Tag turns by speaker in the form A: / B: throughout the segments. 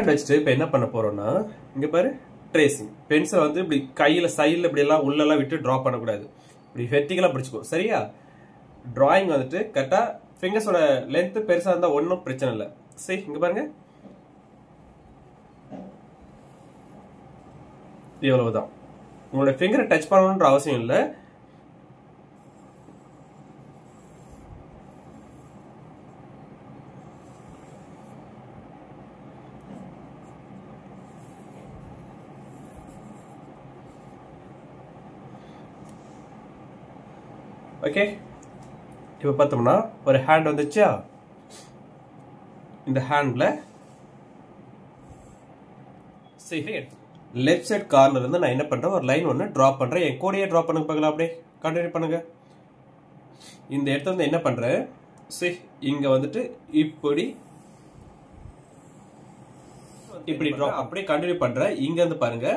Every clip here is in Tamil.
A: ஹேண்ட் வச்சுட்டு இப்போ என்ன பண்ண போறோம்னா இங்க பாரு ட்ரேசிங். பென்சில் வந்து இப்படி கையில சைடில் இப்படி எல்லாம் உள்ளெல்லாம் விட்டு ட்ரா பண்ணக்கூடாது. இப்படி வெர்டிகலா பிடிச்சிக்கோ. சரியா? டிராயிங் வந்துட்டு கரெக்டா ஃபிங்கர்ஸோட லென்த் பெருசா இருந்தா ஒன்றும் பிரச்சனை இல்லை. சரி இங்க பாருங்க, இவ்வளவுதான். உங்களோட ஃபிங்கரை டச் பண்ணணுன்ற அவசியம் இல்லை. ஓகே, இப்போ பார்த்தோம்னா ஒரு ஹேண்ட் வந்துச்சா? இந்த ஹேண்ட்ல சரி லெஃப்ட் சைட் கார்னர்ல இருந்து நான் என்ன பண்றேன், ஒரு லைன் ஒன்று டிரா பண்றேன். என் கூடயே டிரா பண்ணுங்க பார்க்கலாம். அப்படியே கண்டினியூ பண்ணுங்க. இந்த இடத்துல வந்து என்ன பண்றேன், சரி இங்க வந்துட்டு இப்படி இப்படி டிரா அப்படியே கண்டினியூ பண்றேன். இங்க இருந்து பாருங்க,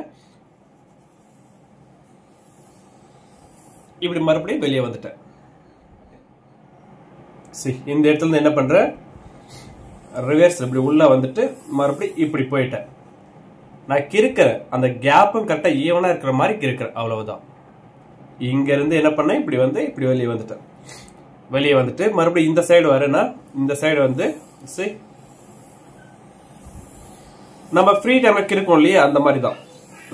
A: இப்படி மறுபடியும் வெளியே வந்துட்டேன். சரி இந்த இடத்துல இருந்து என்ன பண்றேன், ரிவர்ஸ் இப்படி உள்ள வந்துட்டு மறுபடியும் இப்படி போயிட்டேன். நான் கிறுக்கிறேன், அந்த கேப்பும் கரெக்டா ஈவனா இருக்கிற மாதிரி கிறுக்கிறேன். அவ்வளவுதான். இங்க இருந்து என்ன பண்ணேன், இப்படி வந்து இப்படி வெளியே வந்துட்டேன். வெளியே வந்துட்டு மறுபடியும் இந்த சைடு வரேன்னா இந்த சைடு வந்து சரி நம்ம ஃப்ரீ டைம்ல கிறுக்கோம் இல்லையா, அந்த மாதிரி தான்.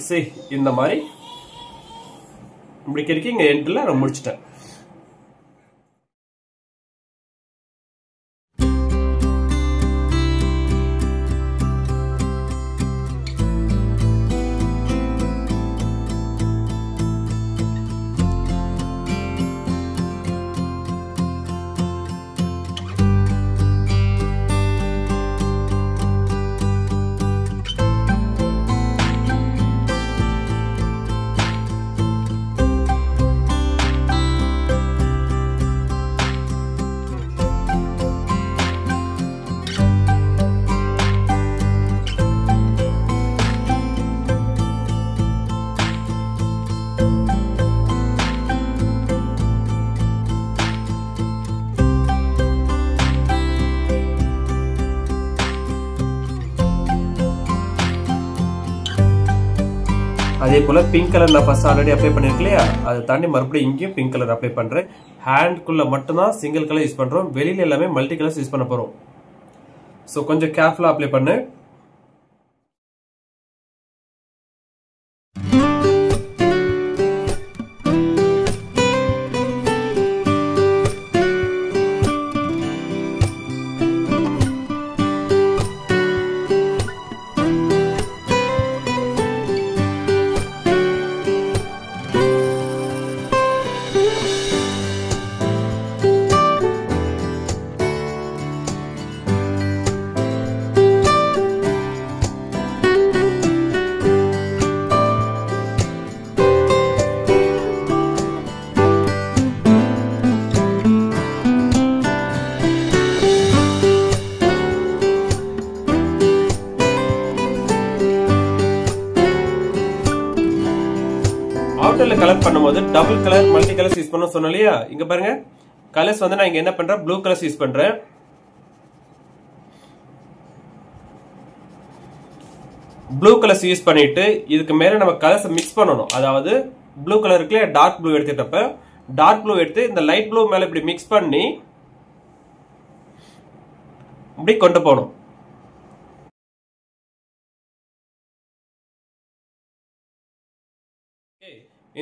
A: சரி இந்த மாதிரி இப்படி கிறுக்கி இங்க எண்ட்ல நான் முடிச்சிட்டேன். அதே போல பிங்க் கலர் நான் ஃபர்ஸ்ட் ஆல்ரெடி அப்ளை பண்ணிருக்கேன் இல்லையா, அதை தாண்டி மறுபடியும் இங்கேயும் பிங்க் கலர் அப்ளை பண்றேன். ஹேண்ட்குள்ள மட்டும்தான் சிங்கிள் கலர் யூஸ் பண்றோம், வெளியில எல்லாமே மல்டி கலர்ஸ் யூஸ் பண்ண போறோம். ஸோ கொஞ்சம் கேர்ஃபுல்லா அப்ளை பண்ணு. அவுட்டர்ல கலர் பண்ணும்போது double colour multi colours use பண்ண சொன்னேன் இல்லையா, இங்க பாருங்க கலர்ஸ் வந்து நான் இங்க என்ன பண்றேன், ப்ளூ கலர்ஸ் யூஸ் பண்றேன். ப்ளூ கலர்ஸ் யூஸ் பண்ணிட்டு இதுக்கு மேல நம்ம கலர்ஸ் மிக்ஸ் பண்ணணும். அதாவது ப்ளூ கலர் இருக்குல்ல, டார்க் ப்ளூ எடுத்துட்டப்ப டார்க் ப்ளூ எடுத்து இந்த லைட் ப்ளூ மேல இப்படி மிக்ஸ் பண்ணி இப்படி கொண்டு போகணும்.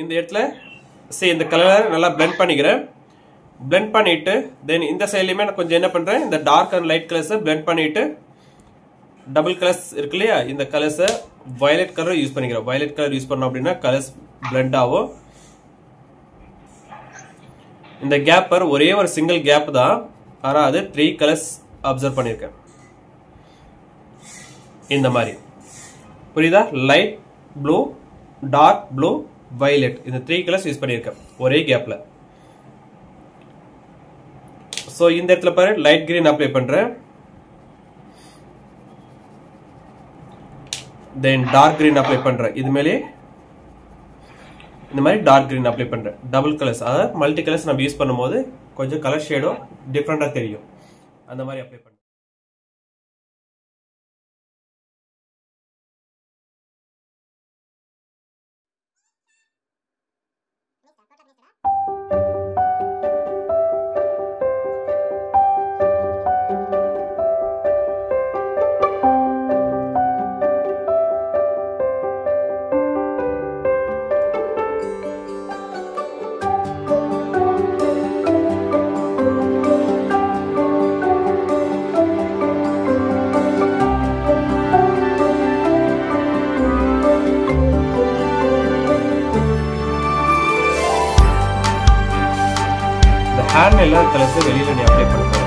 A: இந்த இடத்துல இந்த கலர் நல்லா பிளெண்ட் பண்ணிக்கிறேன். பிளெண்ட் பண்ணிட்டு தென் இந்த சைட்லயுமே நான் கொஞ்சம் என்ன பண்றேன், இந்த dark and light colours blend பண்ணிட்டு டபுள் கலர்ஸ் இருக்கு இல்லையா, இந்த கலர்ஸை வயலட் கலர் யூஸ் பண்ணிக்கிறேன். வயலட் கலர் யூஸ் பண்ணோம் அப்படின்னா கலர்ஸ் பிளெண்ட் ஆகும். இந்த கேப் ஒரே ஒரு சிங்கிள் கேப் தான், ஆனா அது 3 கலர்ஸ் அப்சர்வ் பண்ணிருக்கேன். இந்த மாதிரி புரியுதா? Light blue, dark blue, violet, இந்த 3 கலர்ஸ் யூஸ் பண்ணிருக்கேன் ஒரே கேப்ல. சோ இந்த இடத்துல பாரு லைட் கிரீன் அப்ளை பண்றேன், தென் டார்க் கிரீன் அப்ளை பண்றேன். இது மேலே இந்த மாதிரி டார்க் கிரீன் அப்ளை பண்றேன். டபுள் கலர்ஸ், அதாவது மல்டி கலர்ஸ் நம்ம யூஸ் பண்ணும்போது கொஞ்சம் கலர் ஷேடும் டிஃப்ரெண்டா தெரியும். அந்த மாதிரி அப்ளை பண்றேன். தேவையில்லாம எல்லா கலர்ஸும் வெளியில நீ அப்ளை பண்ண போற.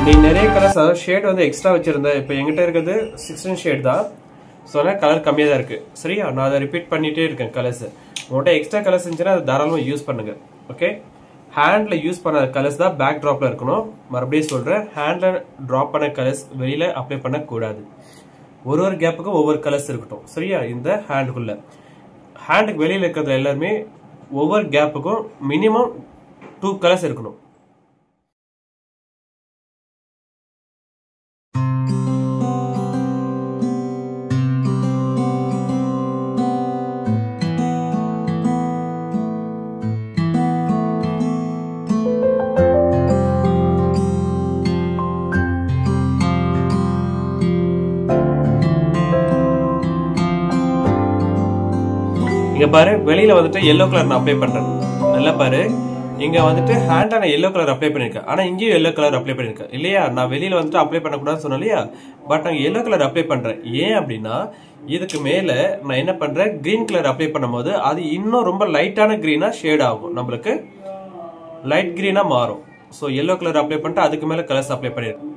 A: நீ நிறைய கலர்ஸ் அதாவது ஷேட் வந்து எக்ஸ்ட்ரா வச்சிருந்த. இப்போ எங்கிட்ட இருக்கிறது 16 ஷேட் தான். ஸோ அதனால் கலர் கம்மியாக தான் இருக்கு. சரியா? நான் அதை ரிப்பீட் பண்ணிட்டே இருக்கேன் கலர்ஸ். உங்கள்கிட்ட எக்ஸ்ட்ரா கலர்ஸ் இருந்துச்சுன்னா அதை தாராளமாக யூஸ் பண்ணுங்க. ஓகே, ஹேண்டில் யூஸ் பண்ண கலர்ஸ் தான் பேக் ட்ராப்ல இருக்கணும். மறுபடியும் சொல்றேன், ஹேண்டில் ட்ராப் பண்ண கலர்ஸ் வெளியில அப்ளை பண்ணக்கூடாது. ஒரு கேப்புக்கும் ஒவ்வொரு கலர்ஸ் இருக்கட்டும். சரியா? இந்த ஹேண்டுக்குள்ள ஹேண்டுக்கு வெளியில இருக்கிறது எல்லாருமே ஒவ்வொரு கேப்புக்கும் மினிமம் 2 கலர்ஸ் இருக்கணும். இங்க பாரு, வெளியில வந்துட்டு எல்லோ கலர் நான் அப்ளை பண்றேன். நல்லா பாரு, இங்க வந்துட்டு ஹேண்ட்ல நான் எல்லோ கலர் அப்ளை பண்ணிருக்கேன். ஆனா இங்கேயும் எல்லோ கலர் அப்ளை பண்ணிருக்கேன் இல்லையா? நான் வெளியில வந்துட்டு அப்ளை பண்ணக்கூடாதுன்னு சொன்னேன் இல்லையா? பட் நான் எல்லோ கலர் அப்ளை பண்றேன். ஏன் அப்படின்னா, இதுக்கு மேல நான் என்ன பண்றேன், கிரீன் கலர் அப்ளை பண்ணும்போது அது இன்னும் ரொம்ப லைட்டான கிரீனா ஷேட் ஆகும், நம்மளுக்கு லைட் கிரீனா மாறும். ஸோ எல்லோ கலர் அப்ளை பண்ணிட்டு அதுக்கு மேல கலர்ஸ் அப்ளை பண்ணிருக்கேன்.